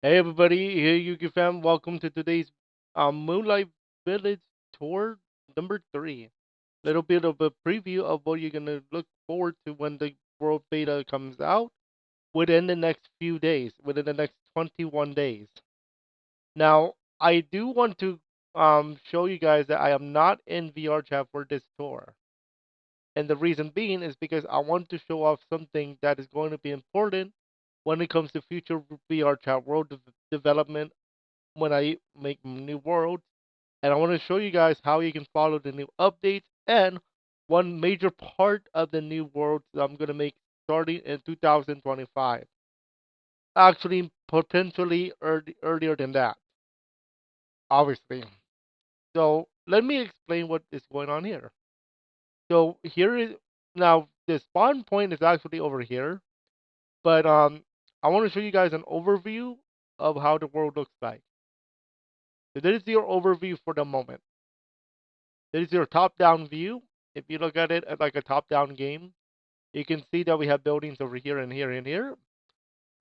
Hey everybody, here Yuki fam. Welcome to today's Moonlight Village tour number 3. Little bit of a preview of what you're gonna look forward to when the world beta comes out within the next few days, within the next 21 days. Now, I do want to show you guys that I am not in VRChat for this tour. And the reason being is because I want to show off something that is going to be important when it comes to future VRChat world development when I make new worlds. And I want to show you guys how you can follow the new updates and one major part of the new worlds that I'm going to make starting in 2025. Actually, potentially earlier than that, obviously. So let me explain what is going on here. So here is now the spawn point is actually over here, but I want to show you guys an overview of how the world looks like. So this is your overview for the moment. This is your top-down view. If you look at it as like a top-down game, you can see that we have buildings over here and here and here.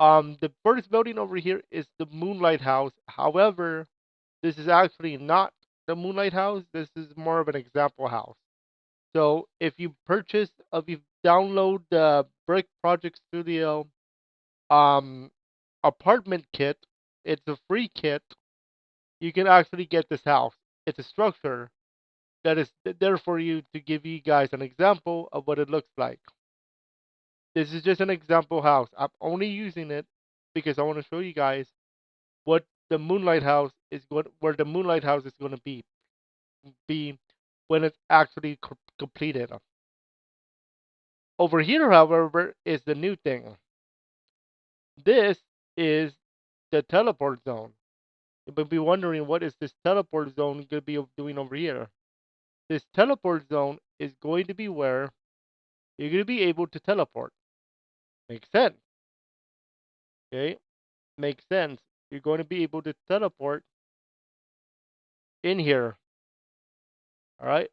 The first building over here is the Moonlight House. However, this is actually not the Moonlight House. This is more of an example house. So if you download the Brick Project Studio um, apartment kit, it's a free kit. You can actually get this house. It's a structure that is there for you to give you guys an example of what it looks like. This is just an example house. I'm only using it because I want to show you guys what the Moonlight House is going, where the Moonlight House is going to be when it's actually completed. Over here, however, is the new thing. This is the teleport zone. You might be wondering what is this teleport zone going to be doing over here. This teleport zone is going to be where you're going to be able to teleport. Makes sense. Okay, makes sense. You're going to be able to teleport in here. All right,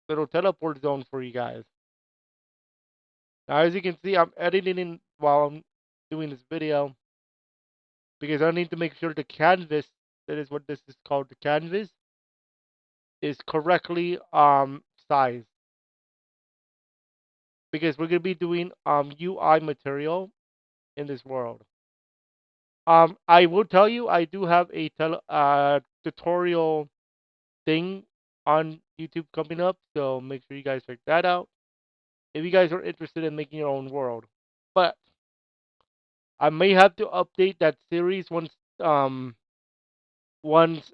little teleport zone for you guys. Now, as you can see, I'm editing in while I'm doing this video because I need to make sure the canvas, that is what this is called, the canvas, is correctly sized because we're gonna be doing UI material in this world. I will tell you, I do have a tutorial thing on YouTube coming up, so make sure you guys check that out if you guys are interested in making your own world. But I may have to update that series um once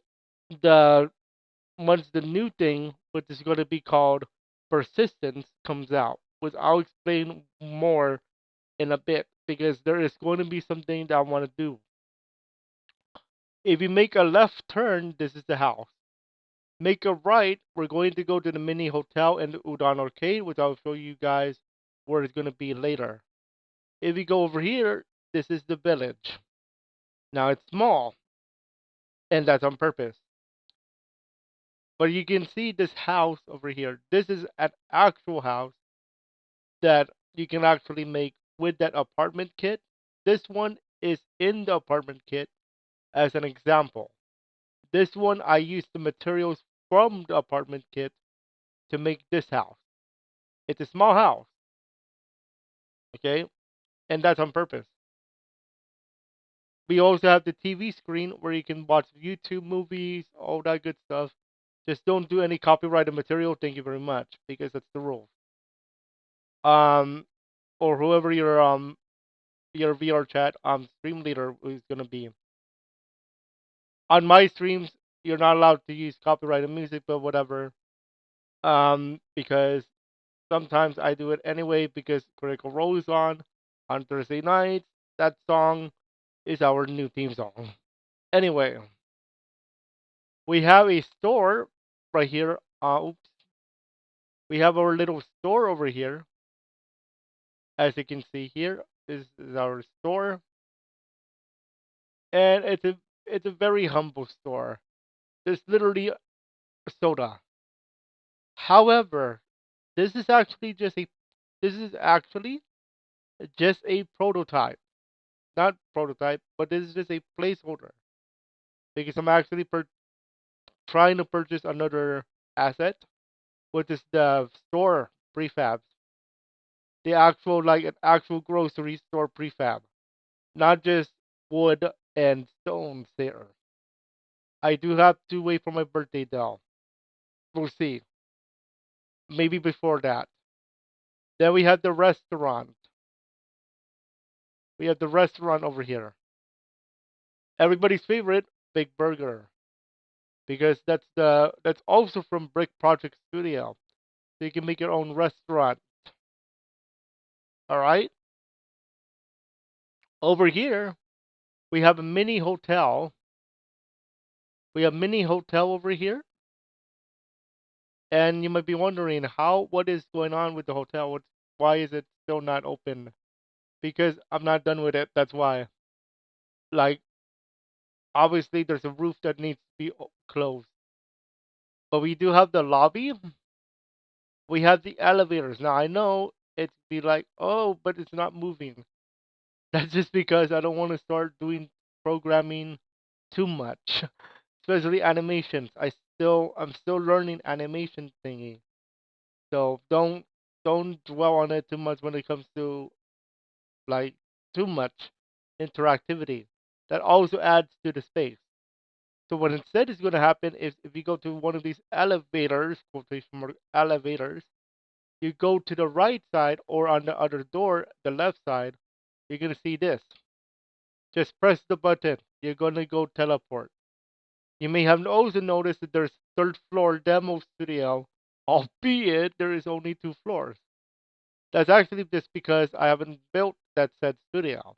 the once the new thing, which is going to be called persistence, comes out, which I'll explain more in a bit because there is going to be something that I want to do. If you make a left turn, this is the house. Make a right, we're going to go to the mini hotel and the Udon Arcade, which I'll show you guys where it's going to be later. If you go over here, this is the village. Now it's small, and that's on purpose. But you can see this house over here. This is an actual house that you can actually make with that apartment kit. This one is in the apartment kit as an example. This one, I used the materials from the apartment kit to make this house. It's a small house, okay? And that's on purpose. We also have the TV screen where you can watch YouTube movies, all that good stuff. Just don't do any copyrighted material. Thank you very much, because that's the rule. Um, or whoever your VRChat stream leader is gonna be. On my streams, you're not allowed to use copyrighted music, but whatever. Because sometimes I do it anyway because Critical Role is on Thursday nights. That song is our new theme song. Anyway, we have a store right here. Oops. We have our little store over here. As you can see here, this is our store, and it's a very humble store. There's literally a soda. However, this is actually just a this is actually just a prototype. not prototype, but this is just a placeholder because I'm actually trying to purchase another asset, which is the store prefabs, the actual like an actual grocery store prefab, not just wood and stones there. I do have to wait for my birthday though. We'll see. Maybe before that. Then we have the restaurant. We have the restaurant over here. Everybody's favorite, Big Burger, because that's also from Brick Project Studio. So you can make your own restaurant. All right. Over here, we have a mini hotel. We have mini hotel over here, and you might be wondering what is going on with the hotel? Why is it still not open? Because I'm not done with it. That's why. Like obviously, there's a roof that needs to be closed, but we do have the lobby. We have the elevators. Now I know it's be like, oh, but it's not moving. That's just because I don't want to start doing programming too much, especially animations. I'm still learning animation thingy. So don't dwell on it too much when it comes to like too much interactivity. That also adds to the space. So what instead is going to happen is if you go to one of these elevators, quotation mark elevators, you go to the right side or on the other door, the left side, you're going to see this. Just press the button. You're going to go teleport. You may have also noticed that there's third floor demo studio, albeit there is only 2 floors. That's actually just because I haven't built that said studio.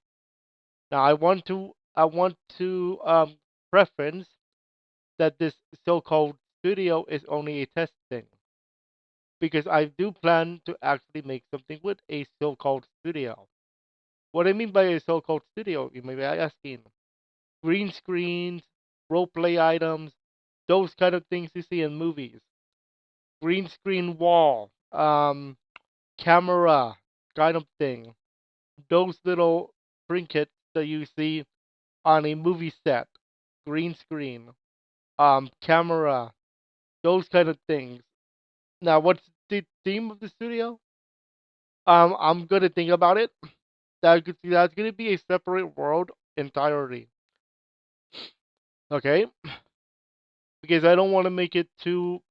Now I want to preference that this so-called studio is only a test thing because I do plan to actually make something with a so-called studio. What I mean by a so-called studio, you may be asking, green screens, role play items, those kind of things you see in movies. Green screen wall, camera kind of thing. Those little trinkets that you see on a movie set. Green screen, camera, those kind of things. Now, what's the theme of the studio? I'm gonna think about it. That's gonna be a separate world entirely. Okay, because I don't want to make it too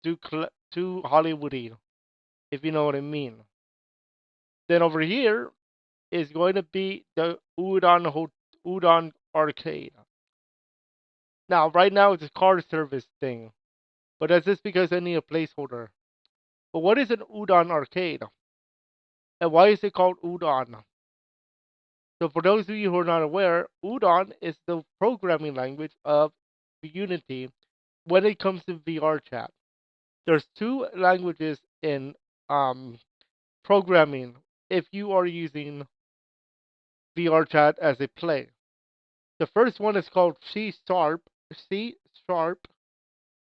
Hollywoody, if you know what I mean. Then over here is going to be the Udon Arcade. Now, right now it's a car service thing, but that's just because I need a placeholder. But what is an Udon Arcade, and why is it called Udon? So for those of you who are not aware, Udon is the programming language of Unity when it comes to VRChat. There's 2 languages in um, programming if you are using VRChat as a play. The first one is called C sharp,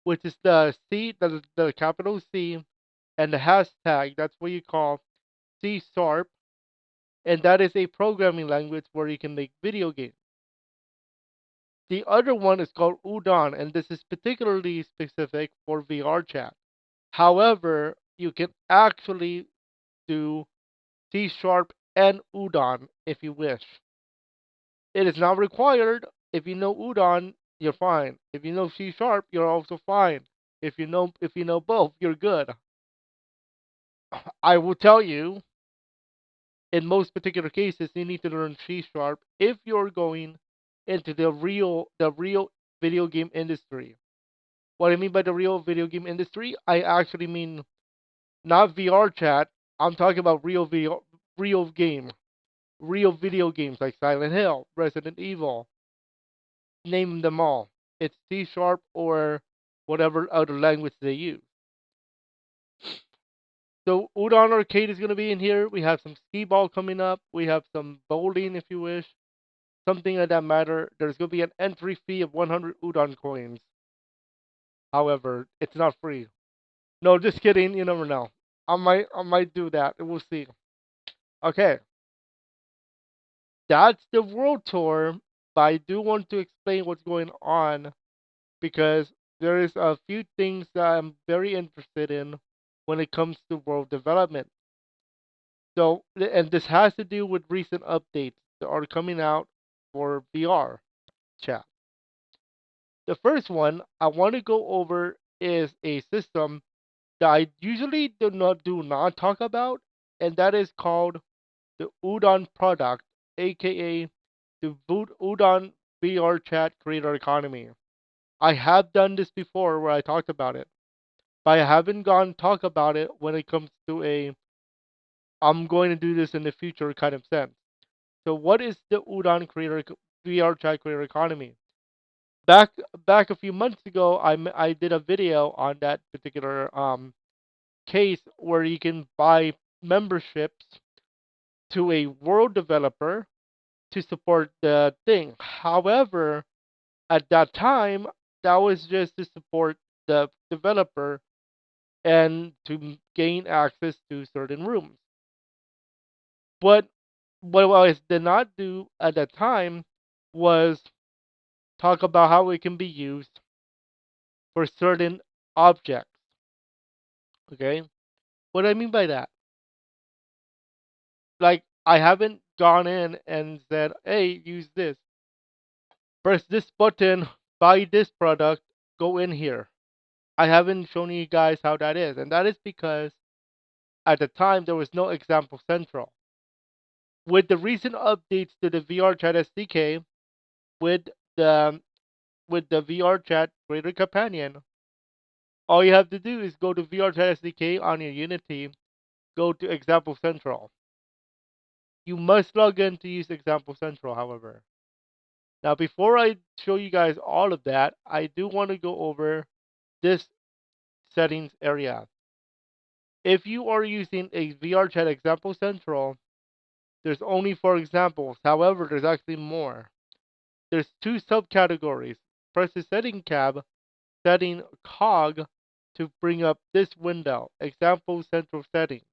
which is the capital C, and the hashtag. That's what you call C sharp, and that is a programming language where you can make video games. The other one is called Udon, and this is particularly specific for VRChat. However, you can actually do C sharp and Udon if you wish. It is not required. If you know Udon, you're fine. If you know C sharp, you're also fine. If you know both, you're good. I will tell you, in most particular cases, you need to learn C sharp if you're going into the real video game industry. What I mean by the real video game industry, I actually mean not VR chat. I'm talking about real game, real video games like Silent Hill, Resident Evil, name them all. It's C sharp or whatever other language they use. So Udon Arcade is going to be in here. We have some skee ball coming up. We have some bowling if you wish. Something of that matter. There's going to be an entry fee of 100 Udon coins. However, it's not free. No, just kidding. You never know. I might do that. We'll see. Okay. That's the world tour, but I do want to explain what's going on because there is a few things that I'm very interested in when it comes to world development. So, and this has to do with recent updates that are coming out for VR chat. The first one I want to go over is a system that I usually do not talk about, and that is called the Udon product, aka the Udon VRChat creator economy. I have done this before where I talked about it, but I haven't gone talk about it when it comes to a I'm going to do this in the future kind of sense. So what is the Udon creator VRChat creator economy? Back back a few months ago, I did a video on that particular case where you can buy memberships to a world developer to support the thing. However, at that time, that was just to support the developer and to gain access to certain rooms. But what I did not do at that time was talk about how it can be used for certain objects. Okay, what I mean by that, like I haven't gone in and said, "Hey, use this, press this button, buy this product, go in here." I haven't shown you guys how that is, and that is because at the time there was no example central. With the recent updates to the VRChat SDK, with the VRChat Creator Companion, all you have to do is go to VRChat SDK on your Unity, go to Example Central. You must log in to use Example Central, however. Now, before I show you guys all of that, I do want to go over this settings area. If you are using a VRChat Example Central, there's only 4 examples. However, there's actually more. There's 2 subcategories. Press the setting tab, setting cog to bring up this window, Example Central Settings.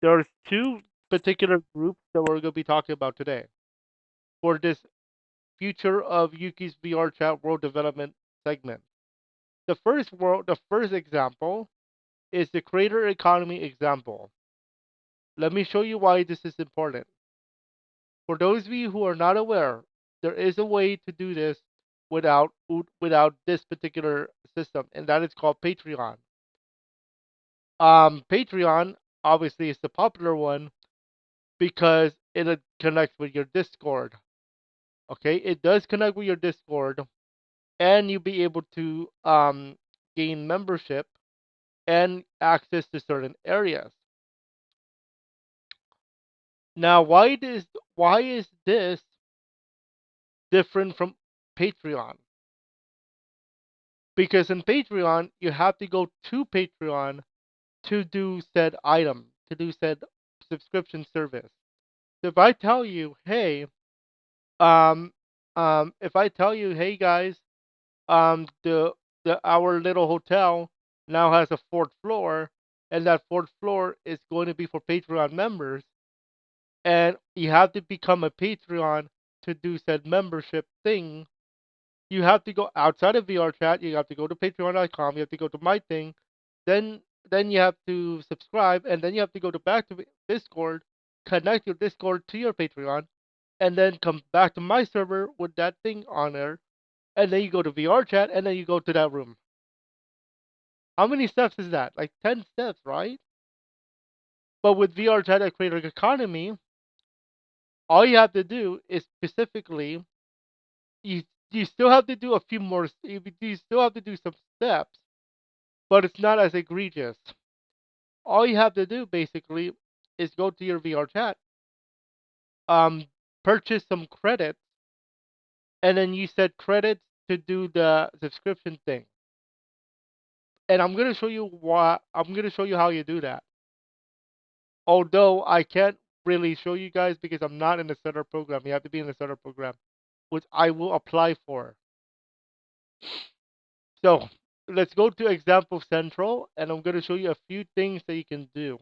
There's 2 particular groups that we're going to be talking about today for this future of Yuki's VR chat world development segment. The first example is the creator economy example. Let me show you why this is important. For those of you who are not aware, there is a way to do this without this particular system, and that is called Patreon. Patreon obviously is the popular one because it connects with your Discord. Okay, it does connect with your Discord, and you'll be able to gain membership and access to certain areas. Now, why is this different from Patreon? Because in Patreon, you have to go to Patreon to do said item, to do said subscription service. So if I tell you, hey, um, if I tell you, hey guys, the our little hotel now has a fourth floor, and that fourth floor is going to be for Patreon members, and you have to become a Patreon to do said membership thing. You have to go outside of VRChat. You have to go to Patreon.com. You have to go to my thing. Then you have to subscribe, and then you have to go to back to Discord, connect your Discord to your Patreon, and then come back to my server with that thing on there, and then you go to VRChat, and then you go to that room. How many steps is that? Like 10 steps, right? But with VRChat at Creator Economy, all you have to do is specifically you you still have to do a few more. You still have to do some steps, but it's not as egregious. All you have to do basically is go to your VRChat, um, purchase some credits, and then you set credits to do the subscription thing. And I'm gonna show you why. I'm gonna show you how you do that. Although I can't really show you guys because I'm not in the setter program. You have to be in the setter program, which I will apply for. So let's go to Example Central, and I'm gonna show you a few things that you can do.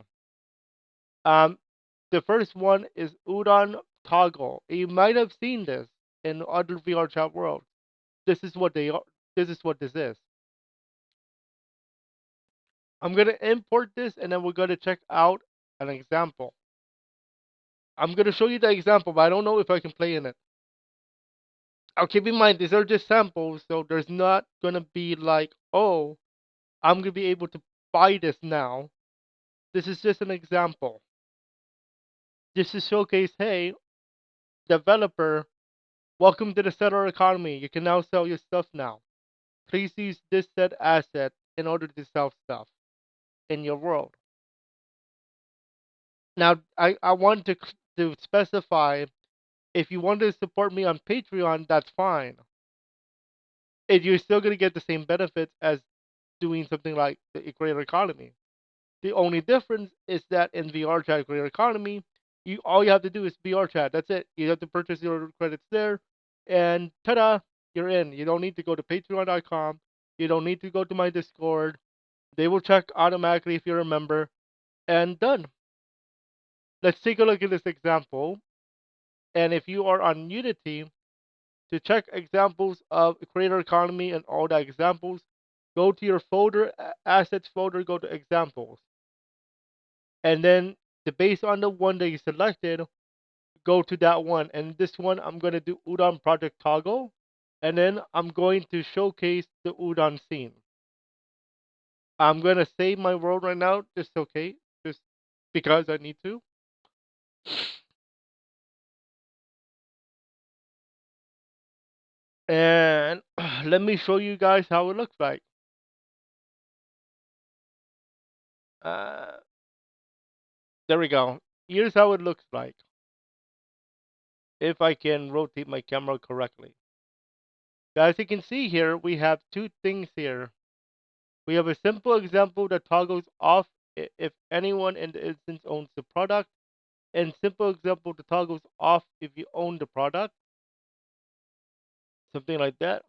Um, the first one is Udon toggle. You might have seen this in other VR chat worlds. This is what they are. This is what this is. I'm gonna import this, and then we're gonna check out an example. I'm gonna show you the example, but I don't know if I can play in it. Now keep in mind these are just samples, so there's not gonna be like, oh, I'm gonna be able to buy this now. This is just an example. Just to showcase, hey, developer, welcome to the seller economy. You can now sell your stuff now. Please use this said asset in order to sell stuff in your world. Now, I want to specify, if you want to support me on Patreon, that's fine. If you're still going to get the same benefits as doing something like the creator economy. The only difference is that in VRChat creator economy, you all you have to do is VRChat. That's it. You have to purchase your credits there, and ta-da, you're in. You don't need to go to Patreon.com. You don't need to go to my Discord. They will check automatically if you're a member, and done. Let's take a look at this example. And if you are on Unity, to check examples of creator economy and all the examples, go to your folder, assets folder, go to examples. And then based on the one that you selected, go to that one. And this one, I'm going to do Udon Project Toggle. And then I'm going to showcase the Udon scene. I'm going to save my world right now, just okay, just because I need to. And let me show you guys how it looks like. Uh, there we go. Here's how it looks like. If I can rotate my camera correctly. As you can see here, we have two things here. We have a simple example that toggles off if anyone in the instance owns the product, and simple example that toggles off if you own the product. Something like that.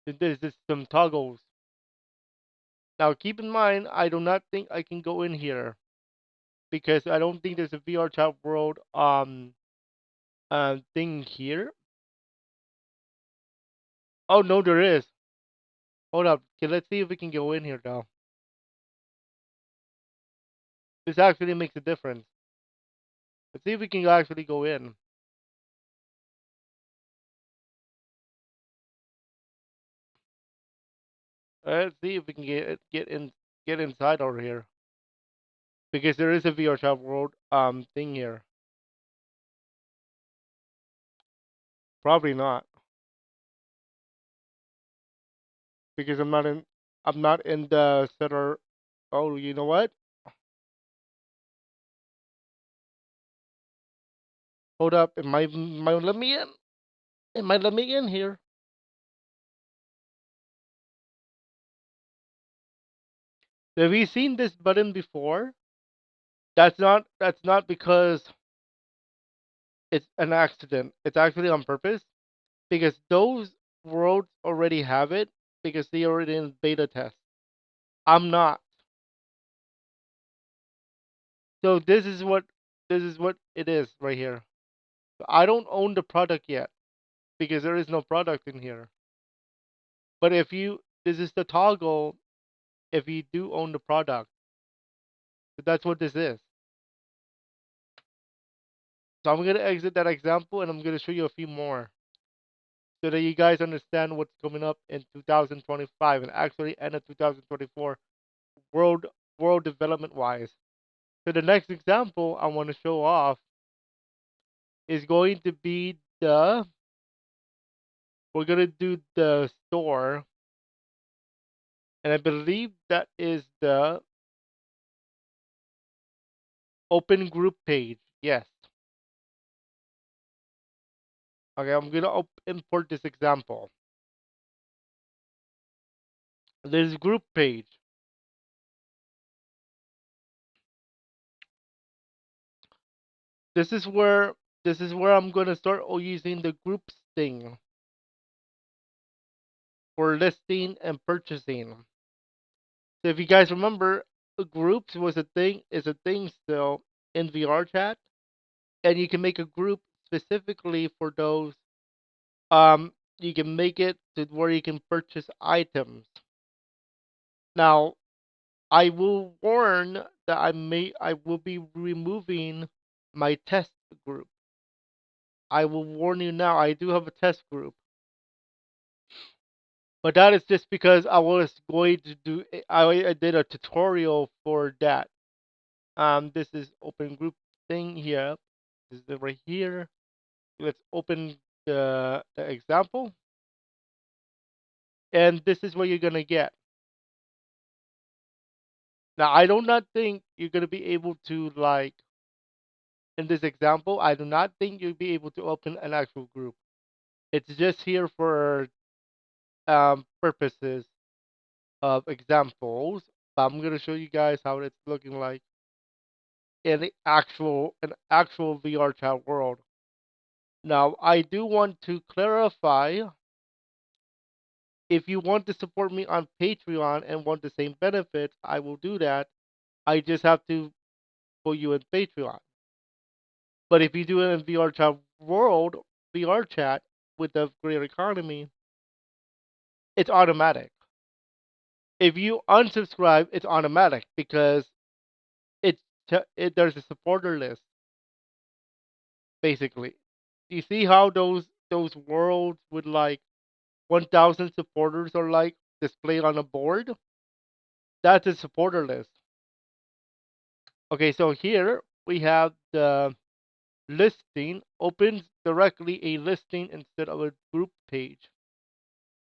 Then there's just some toggles. Now keep in mind, I do not think I can go in here because I don't think there's a VRChat world thing here. Oh no, there is. Hold up. Okay, let's see if we can go in here now. This actually makes a difference. Let's see if we can actually go in. Let's see if we can get inside over here because there is a VRChat world thing here. Probably not because I'm not in the center. Oh, you know what? Hold up. It might let me in. It might let me in here. Have you seen this button before? That's not because it's an accident. It's actually on purpose because those worlds already have it because they already in beta test. I'm not. So this is what it is right here. So I don't own the product yet because there is no product in here. But if you this is the toggle if you do own the product. So that's what this is. So I'm gonna exit that example and I'm gonna show you a few more so that you guys understand what's coming up in 2025 and actually end of 2024 world world development wise. So the next example I want to show off is going to be the we're gonna do the store, and I believe that is the open group page. Yes. Okay, I'm gonna import this example. This group page. This is where this is where I'm gonna start using the groups thing for listing and purchasing. So if you guys remember, groups was a thing is a thing still in VRChat. and you can make a group specifically for those. You can make it to where you can purchase items. Now, I will warn that I will be removing my test group. I will warn you now. I do have a test group, but that is just because I was going to do. I did a tutorial for that. This is open group thing here. This is it right here. Let's open the example, and this is what you're gonna get. Now, I do not think you're gonna be able to like in this example. I do not think you'll be able to open an actual group. It's just here for purposes of examples. But I'm gonna show you guys how it's looking like in the actual VR chat world. Now, I do want to clarify, if you want to support me on Patreon and want the same benefits, I will do that. I just have to put you in Patreon. But if you do it in VR chat world, VR chat with the greater economy, it's automatic. If you unsubscribe, it's automatic because it's there's a supporter list basically. You see how those worlds with like 1,000 supporters are like displayed on a board? That's a supporter list. Okay, so here we have the listing opens directly a listing instead of a group page.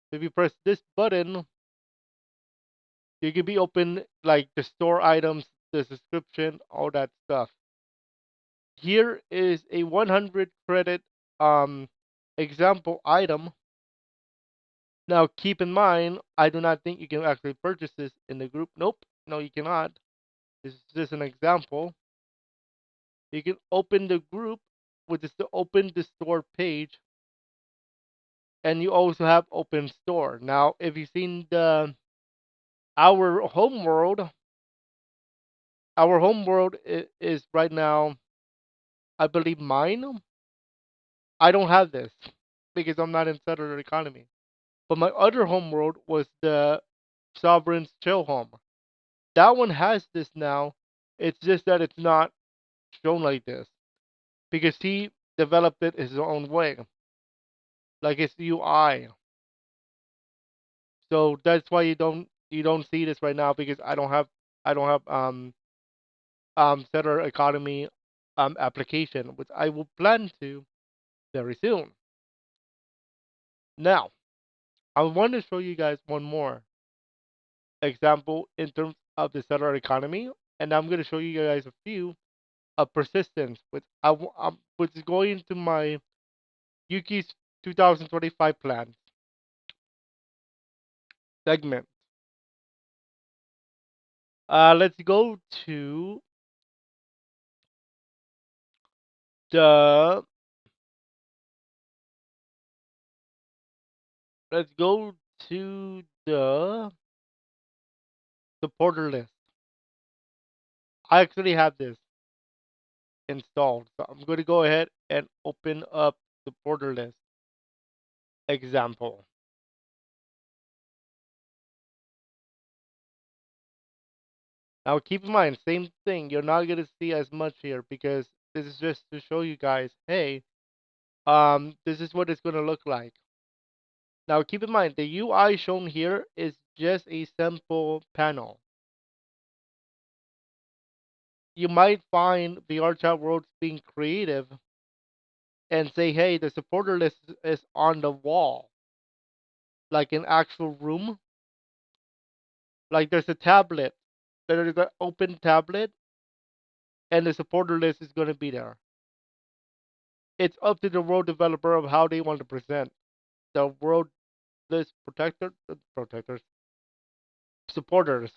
So if you press this button, you can be open like the store items, the subscription, all that stuff. Here is a 100 credit example item. Now keep in mind, I do not think you can actually purchase this in the group. Nope, no, you cannot. This is just an example. You can open the group, which is to open the store page, and you also have open store. Now, if you've seen the our home world is right now, I believe mine. I don't have this because I'm not in cellular economy. But my other home world was the Sovereign's Chill Home. That one has this now. It's just that it's not shown like this because he developed it his own way, like his UI. So that's why you don't see this right now because I don't have cellular economy application, which I will plan to very soon. Now, I want to show you guys one more example in terms of the cellular economy, and I'm going to show you guys a few of persistence, which is going to my Yuki's 2025 plan segment. Let's go to the let's go to the supporter list. I actually have this installed, so I'm going to go ahead and open up the supporter list example. Now keep in mind, same thing. You're not going to see as much here because this is just to show you guys, hey, this is what it's going to look like. Now keep in mind, the UI shown here is just a simple panel. You might find VRChat Worlds being creative and say, hey, the supporter list is on the wall, like an actual room. Like there's a tablet, there is an open tablet, and the supporter list is going to be there. It's up to the world developer of how they want to present the world list protectors, supporters.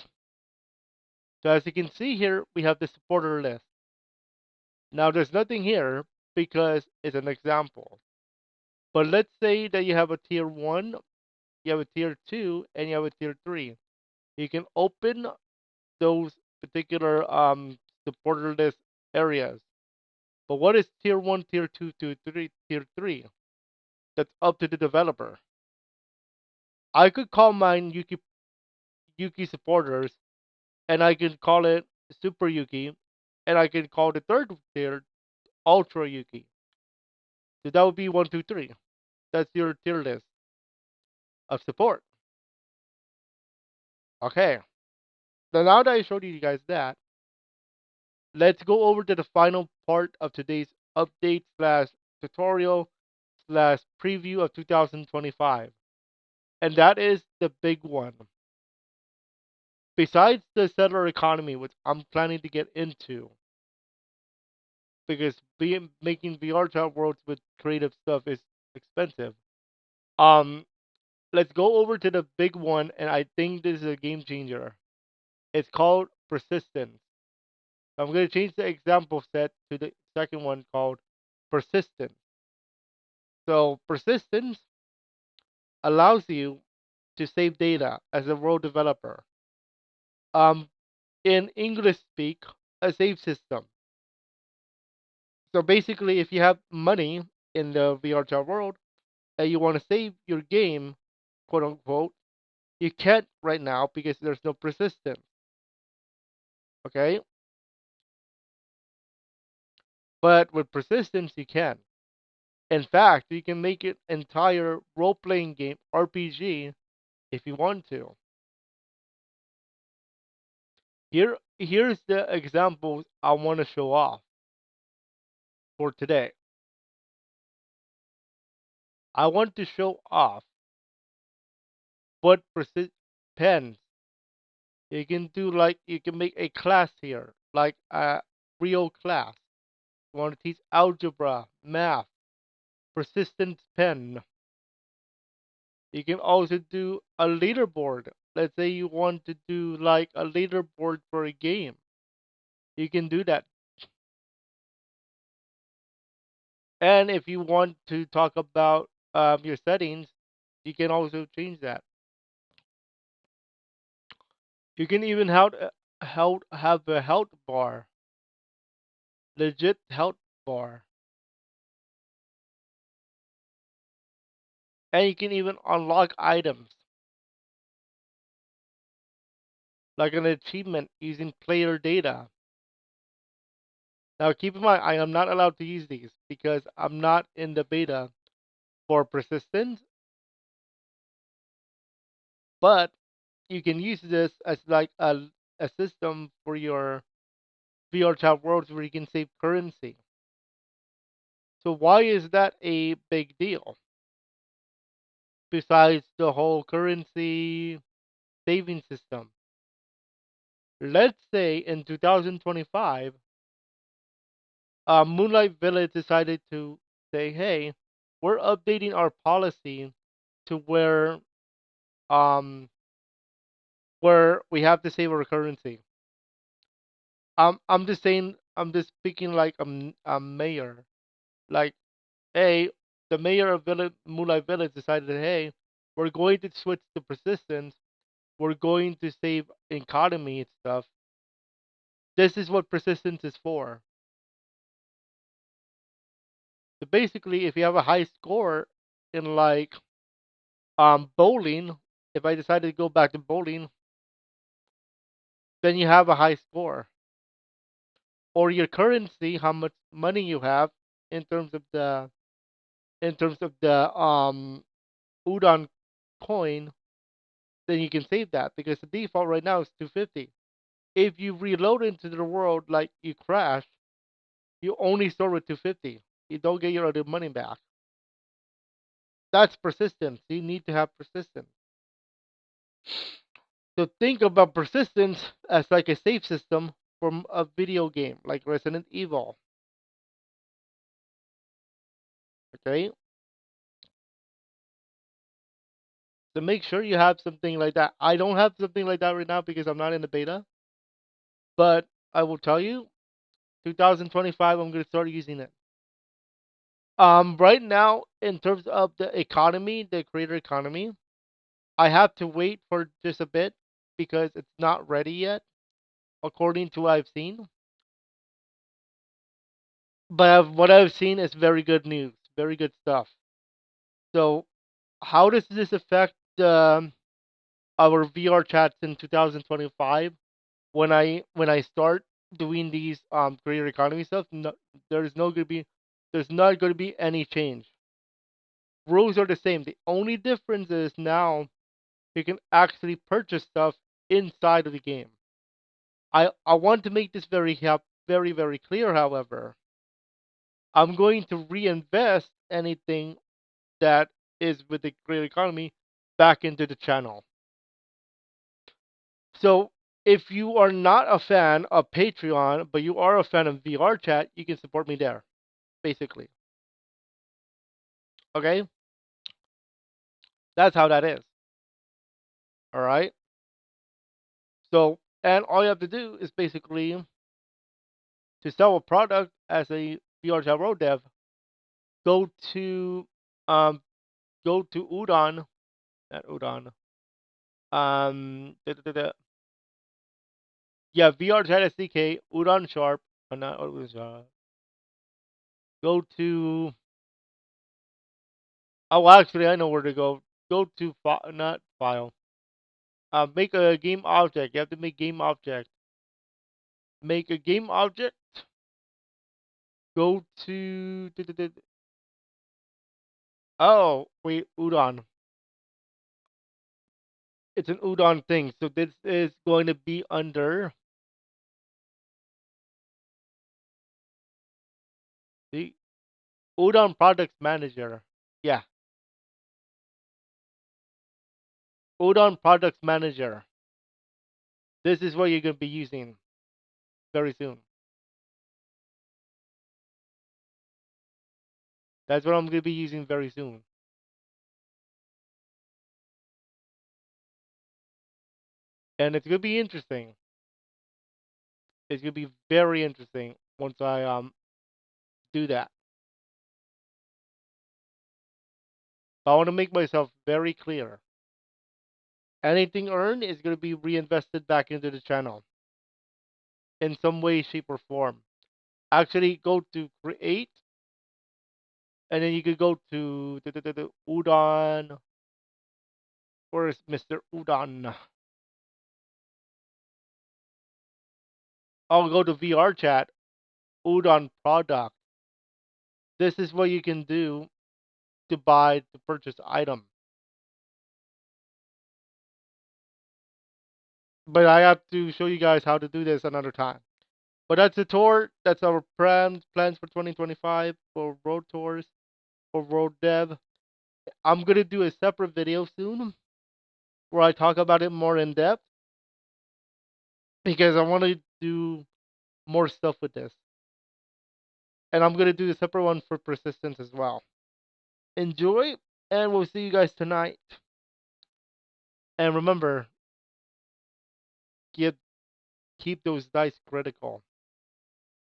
So as you can see here, we have the supporter list. Now there's nothing here because it's an example. But let's say that you have a tier 1, you have a tier 2, and you have a tier 3. You can open those particular supporter list areas. But what is tier one, tier two, tier three? That's up to the developer. I could call mine Yuki supporters, and I can call it Super Yuki, and I can call the third tier Ultra Yuki. So that would be one, two, three. That's your tier list of support. Okay. Now that I showed you guys that, let's go over to the final part of today's update slash tutorial slash preview of 2025. And that is the big one. Besides the settler economy, which I'm planning to get into, because making VRChat worlds with creative stuff is expensive. Um, let's go over to the big one, and I think this is a game changer. It's called persistence. I'm going to change the example set to the second one called persistence. So persistence allows you to save data as a world developer. Um, in English speak, a save system. So basically, if you have money in the VRChat world and you want to save your game, quote unquote, you can't right now because there's no persistence. Okay, but with persistence, you can. In fact, you can make it entire role-playing game RPG if you want to. Here's the example I want to show off for today. I want to show off what persist pens you can do. Like you can make a class here, like a real class. You want to teach algebra, math, persistence pen. You can also do a leaderboard. Let's say you want to do like a leaderboard for a game. You can do that. And if you want to talk about your settings, you can also change that. You can even have a health bar, legit health bar, and you can even unlock items like an achievement using player data. Now, keep in mind, I am not allowed to use these because I'm not in the beta for persistence, but you can use this as like a system for your VR chat worlds where you can save currency. So why is that a big deal? Besides the whole currency saving system. Let's say in 2025, Moonlight Village decided to say, "Hey, we're updating our policy to um where we have to save our currency." I'm just saying, I'm just speaking like a mayor. Like, hey, the mayor of Moonlight Village decided, hey, we're going to switch to persistence. We're going to save economy and stuff. This is what persistence is for. So basically, if you have a high score in like bowling, if I decided to go back to bowling, then you have a high score. Or your currency, how much money you have in terms of the udon coin, then you can save that because the default right now is 250. If you reload into the world like you crash, you only store with 250. You don't get your other money back. That's persistence. You need to have persistence. So think about persistence as like a save system from a video game like Resident Evil. Okay? So make sure you have something like that. I don't have something like that right now because I'm not in the beta. But I will tell you, 2025, I'm going to start using it. Right now, in terms of the economy, the creator economy, I have to wait for just a bit because it's not ready yet, according to what I've seen. But what I've seen is very good news, very good stuff. So, how does this affect our VR chats in 2025? When I start doing these creator economy stuff, no, there's no gonna be there's not going to be any change. Rules are the same. The only difference is now you can actually purchase stuff inside of the game. I want to make this very clear. However, I'm going to reinvest anything that is with the creator economy back into the channel. So if you are not a fan of Patreon, but you are a fan of VRChat, you can support me there, basically. Okay? That's how that is. All right? So, and all you have to do is basically to sell a product as a VRChat road dev, go to um go to Udon, not Udon. Da, da, da, da. Yeah, VRChat SDK, Udon Sharp, not Udon Sharp. Go to Oh, actually, I know where to go. Go to not file. Make a game object. You have to make game object. Make a game object. Go to. Oh, wait, udon. It's an udon thing. So this is going to be under the udon products manager. Yeah, udon products manager. This is what you're going to be using very soon. That's what I'm going to be using very soon. And it's going to be interesting. It's going to be very interesting once I do that. I want to make myself very clear. Anything earned is going to be reinvested back into the channel in some way, shape, or form. Actually, go to create, and then you could go to the Udon. Where is Mr. Udon? I'll go to VRChat, Udon product. This is what you can do to buy, to purchase item. But I have to show you guys how to do this another time. But that's the tour. That's our plans for 2025 for road tours, for road dev. I'm gonna do a separate video soon where I talk about it more in depth because I want to do more stuff with this. And I'm gonna do a separate one for persistence as well. Enjoy, and we'll see you guys tonight. And remember, keep keep those dice critical.